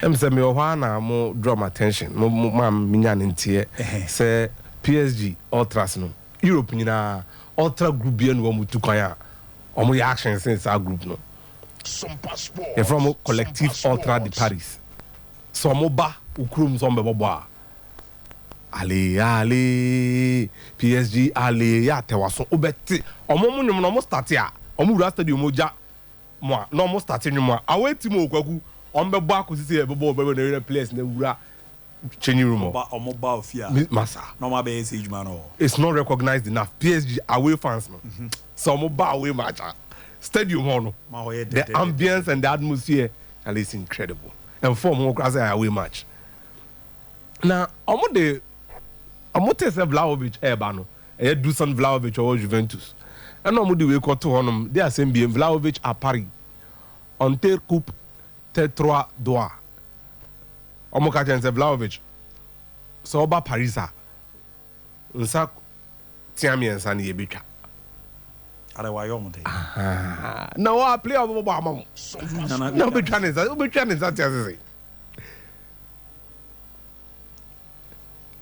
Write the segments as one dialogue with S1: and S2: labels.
S1: Say me na mo draw my attention. Mo minya ntie. Say PSG Ultras no. Europe nyina Ultra group bi no mo tu kwan a. Omo ya action since our group no.
S2: SOMPA Sports.
S1: You're from Collective Ultra de Paris. So mo ba ukrum so mbebo a. Ale PSG ale ya tewaso obeti. Omo mu nyum no mo start a. Omo wura stadium mo ja mo no mo start nyum a. Away team okwaku ombe bo akusisi ebebo na place na wura changing room. Massa.
S3: No be ejuma no.
S1: It's not recognized enough. PSG away fans no. So mo ba away match. Stadium no. The ambience and the atmosphere is incredible. And for more class away match. Now, omo tese Vlahovic eba no. E Dusan Vlahovic or Juventus. And omo de we ko to honum. They are saying bien Vlahovic à Paris. On terre coupe T3 doigts. Omo ka chen se Vlahovic. So oba Paris a. Nsa tiami ensa ni ebetwa.
S3: Are wa yo mo dey.
S1: Na wa play obo ba mam. Na betwa ne za tiase.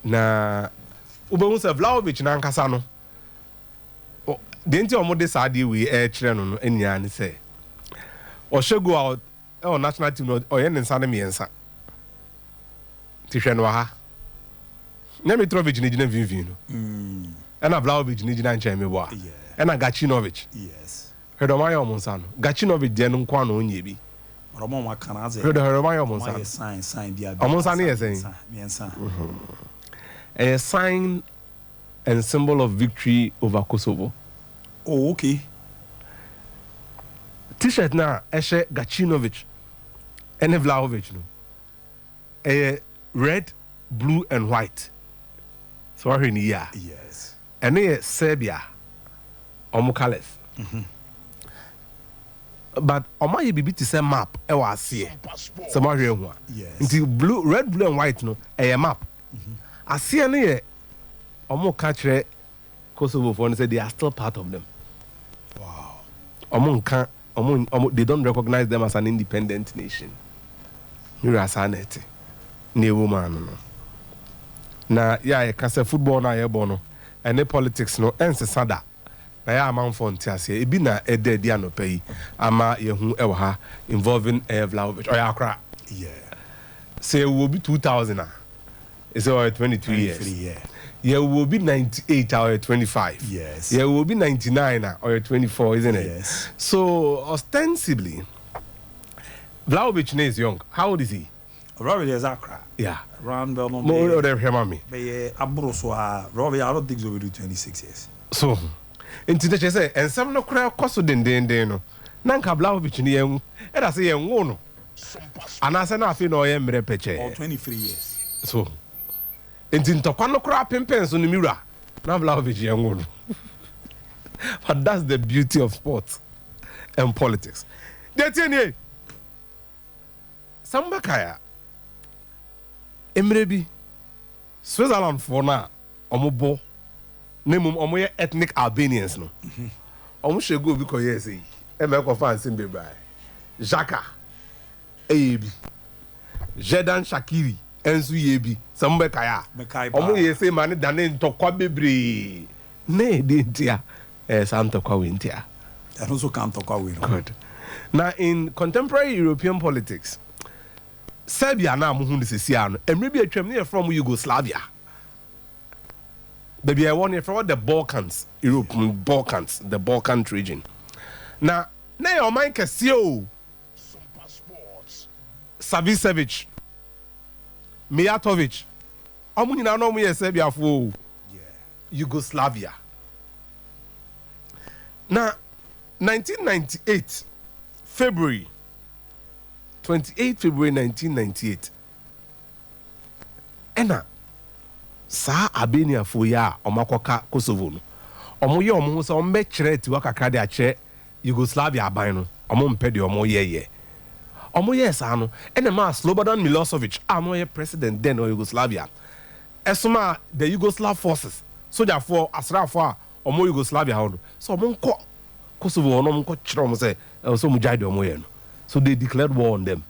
S1: Na ube se Vlahovic na nkasa no. De nti omo de saade we e kire no no enya ni se. O shego out on national team no o ye ne nsa ne miensa. Ti hwe no ha. Na Mitrovic ni gina vinvin no. Ena Vlahovic ni gina nchen me bo a. Ena Gacinovic.
S3: Yes.
S1: Hedomaya omonsa no. Gacinovic de no nkwa no onye bi.
S3: Romo wa kana ze.
S1: Hedomaya omonsa.
S3: Sign dia.
S1: Omonsa ne yesen.
S3: Miensa.
S1: A sign and symbol of victory over Kosovo.
S3: Oh, okay.
S1: T-shirt na eshe Gacinovic and Vlahovic no. A red, blue and white. So I hear ya.
S3: Yes.
S1: And Serbia Omukales. But Oma ye bibi to say map e wa see. So ma hwe ho.
S3: Yes.
S1: Nti blue, red, blue and white no a map. Asie ne ye omo ka kire Kosovo for say they are still part of them.
S3: Wow.
S1: Omo they don't recognize them as an independent nation. Mira sanete. Ne woman no. Na ya ka say football na ye no. Any politics no ensesa da. Na ya amanfo ntiase. Ebi na ede dia no pay ama ye hu e ha involving Vlahovic. Oya akra.
S3: Yeah.
S1: Say we will be 2000 na. It's over 22 years.
S3: Yeah.
S1: Yeah, will be 98 or 25.
S3: Yes.
S1: Yeah, will be 99 or 24, isn't it?
S3: Yes.
S1: So ostensibly, Vlahovic is young. How old is he?
S3: Robbie is Accra.
S1: Yeah.
S3: Round Belmont.
S1: More or less, me.
S3: But Abro so Robbie, I don't think so. We do 26 years.
S1: So, in today, say, and some no crowd cost den no. Nanka Vlahovic ni young. And I say young no. And I say na fi no yem repeche.
S3: Or 23 years.
S1: So. Enti ntokwa no kra pempen so no mira na Vlahovic yenwo. But that's the beauty of sports and politics. Detenie Samba kaya Emrebi Switzerland for na omobo nemum omo ye ethnic Albanians no. Omo shego bi ko yes e me ko fan sim be bai. Jaka Ebi Jedan Shakiri ensu yebi sambe kaya omo ye say man dane ntokwa bebre ne de ntia santokwa we ntia
S3: and also can't talk away.
S1: Good. Now in contemporary European politics Serbia na muhu nisisia no emre bi atwam ne from Yugoslavia baby I want you from the Balkans, European Balkans, the Balkan region. Now na your mind kese o
S2: SOMPA Sports.
S1: Savicevic Mijatovic, omo nyina no mo ye Serbia fo.
S3: Yeah.
S1: Yugoslavia. Now 1998 February 28 February 1998. Ena sa Albania fo ya omakoka Kosovo no. Omo ye omo so omo be kire ti wakaka de akire Yugoslavia aban no. Omo mpe de omo ye. Omo yes ano ene ma Slobodan Milosevic ano ye president then of Yugoslavia esoma the Yugoslav forces soldier for asrafo a omo Yugoslavia hono so omo nko Kosovo no nko kire omo say so mu jide omo ye no so they declared war on them.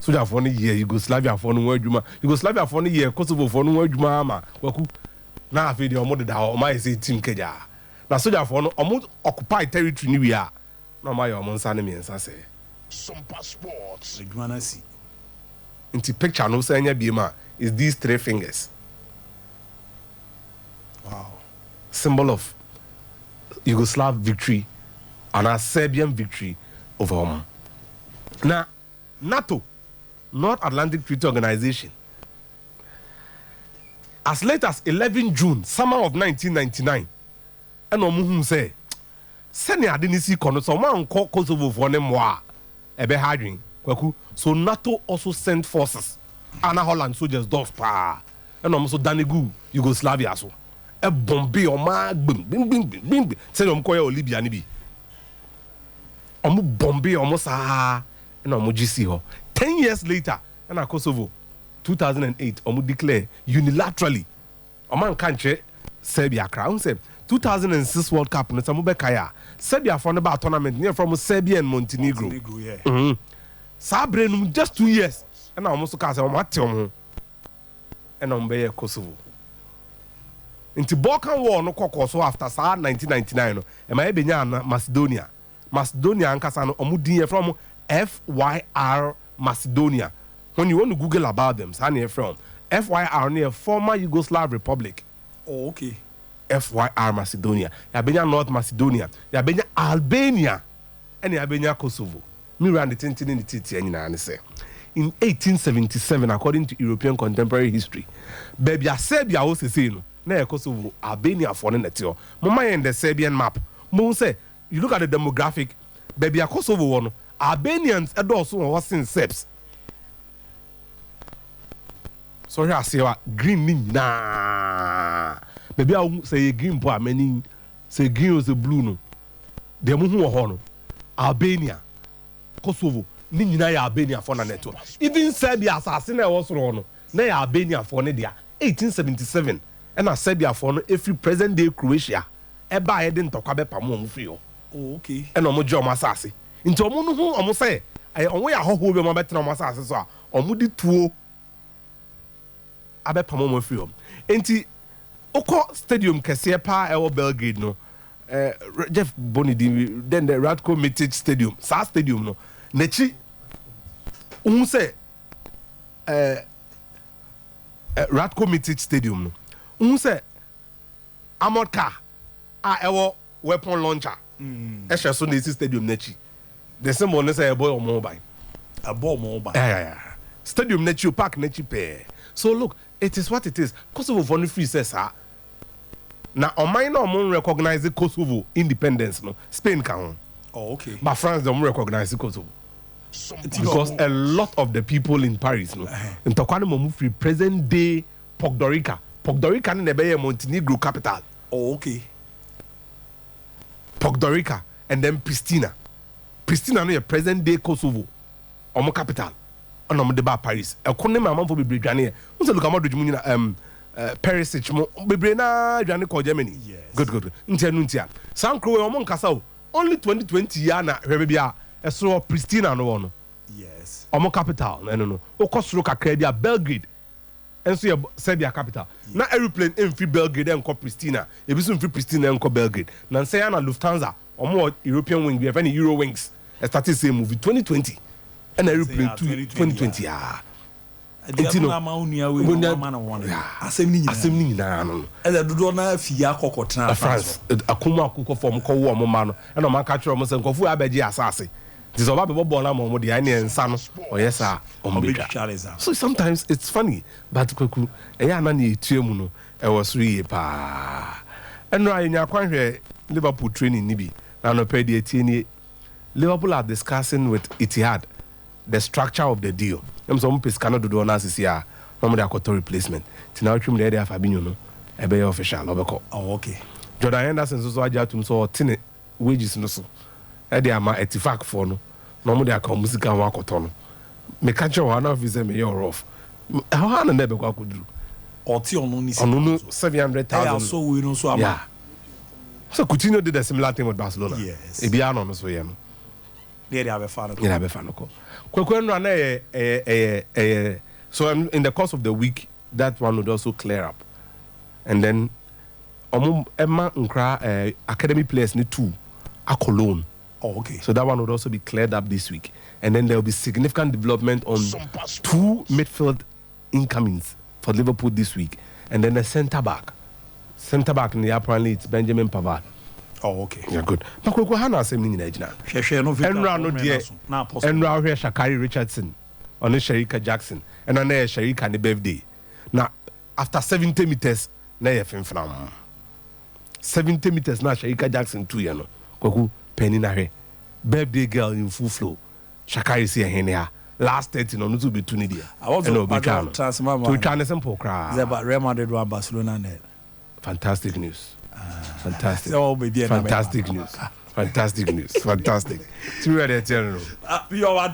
S1: Soldier for the year Yugoslavia for no adwuma. Yugoslavia for the year Kosovo for no adwuma ama. Kwaku na afi de omo da o ma say team keja. Na soldier for no omo occupy territory ni wi a. Na ma yo omo nsa ne miensa say.
S2: SOMPA Sports.
S3: Adwuma na si.
S1: Inti picture no say nya biema is these 3 fingers.
S3: Wow.
S1: Symbol of Yugoslav victory and a Serbian victory over Oman. Now, NATO, North Atlantic Treaty Organization, as late as 11 June, summer of 1999, and Omuhum say, "Send ya didn't see Kono, so man call Kosovo for them war, ebe harding, kwaku." So NATO also sent forces, Anna Holland soldiers does pa, and also Danigu, Yugoslavia so. A bombe o ma bim bim say no mkoya o Libya ni bi omo bombe omo sa na omo GC ho 10 years later na Kosovo 2008 omo declare unilaterally omo kan che Serbia crown say 2006 World Cup no samo be kaya Serbia for the tournament near from Serbia and Montenegro
S3: Yeah.
S1: Sabrenum just 2 years na omo so ka say omo ate omo na omo be Kosovo. Into Balkan War no kokoso after 1999 no e ma ebenya na Macedonia ankasa no omudin from FYR Macedonia. When you want to Google about them, say from FYR near former Yugoslav Republic.
S3: Oh, okay.
S1: FYR Macedonia. Ya benya North Macedonia, ya benya Albania, and ya benya Kosovo. Me ran the tintin in the titi and say. In 1877, according to European contemporary history, baby Serbia was saying na Kosovo, Albania for netio. Mama in the Serbian map. Mo say you look at the demographic, baby Kosovo one Albanians also was in Serbs. So here I say green ni na. Baby I say green boy many say green was a blue no. Dem hu ho no. Albania, Kosovo, ni nyina ya Albania for na netio. Even Serbia assassin na was no. Na ya Albania for ne dia 1877. And a Serbia for no every present day Croatia. Eba I didn't talk about Pamo Mufio.
S3: Oh, okay.
S1: And Omo Joe Masasi. Into Omo no Omo say, I only a whole be my better Masasi so. Omo di tuo Abe Pamo Mufio. Enti Oko Stadium Kesepa Ewo Belgrade no. Jeff Bonidi, then the Ratko Mitic Stadium, Sa Stadium no. Nechi say Ratko Mitic Stadium no. Say armored car ewo weapon launcher e so na stadium nechi the same one say a boy mobile yeah. Stadium nechi park nechi pair. So look, it is what it is. Kosovo for free says na oman no mon recognize Kosovo independence no Spain can.
S3: Oh, okay.
S1: But France don't recognize Kosovo because a lot of the people in Paris no in Tokwane mo free present day Podgorica in the Montenegro capital.
S3: Oh, okay.
S1: Podgorica and then Pristina no your present day Kosovo. Omo capital. Omo de ba Paris. E konne ma manfo bebre dwane. Unse look amadu jumu na Perisic mo bebre na dwane ko Germany.
S3: Yes.
S1: Good. Ntia. Sankro we omo nkasa o. Only 2020 ya na hwebe bia so Pristina no wono.
S3: Yes.
S1: Omo capital. No. Okosoro kakra bia Belgrade. And so your Serbia capital. Now aeroplane in free Belgrade and call Pristina. If you free Pristina and call Belgrade. Now say na Lufthansa or more European wing. We have any Euro wings. I started saying movie 2020 and aeroplane 2020. Yeah. Assembly na no.
S3: And the do na fia kokotna
S1: France. Akuma akukọ form ko wo mo ma no. E no man ka kire mo se nkofu abeji asase. This is about born mo the and son. Oh yes, sir. So sometimes it's funny, but kuku eya na ni etuemu no e was re pa. Eno anya kwan hwe Liverpool training ni bi. Na no pay the etie Liverpool are discussing with Etihad the structure of the deal. Them some pesca no do na sisi a no dey akoto replacement. Tina twum dey dey Fabinho no e be official obeko.
S3: Oh okay.
S1: Jordan Henderson so aja tum so tine wages no so. E dey ama etifak for no. No mo dey akọ musical wa akoto no. Me catch one of is me your rough. How na be kwa kuduru.
S3: Oti onu ni
S1: 700,000.
S3: So we no so ama.
S1: Yeah. So Coutinho did a similar thing with Barcelona.
S3: Yes.
S1: Ebiano no so yeah.
S3: Near the Abefano.
S1: In Abefanoko. So in the course of the week, that one would also clear up. And then Emma Nkra academy players need 2 a Cologne.
S3: Oh, okay.
S1: So that one would also be cleared up this week. And then there will be significant development on 2 midfield incomings for Liverpool this week. And then the centre back. Centre back in the apparently it's Benjamin Pavard.
S3: Oh, okay.
S1: Yeah, good. But we have no same thing in Ejina. Enra here Shakari Richardson on Sherika Jackson and on there Sherika on the birthday. Now after 70 meters, na ye from 70 meters now Sherika Jackson 2 you know. Kwaku penny na he. Birthday girl in full flow. Shakari see here. Last 30 no to be 2 dia.
S3: I want to transfer
S1: to China simple cry.
S3: About Real Madrid and Barcelona.
S1: Fantastic news. Fantastic. Fantastic news. Fantastic news. Fantastic. 2 out of 10.
S3: You are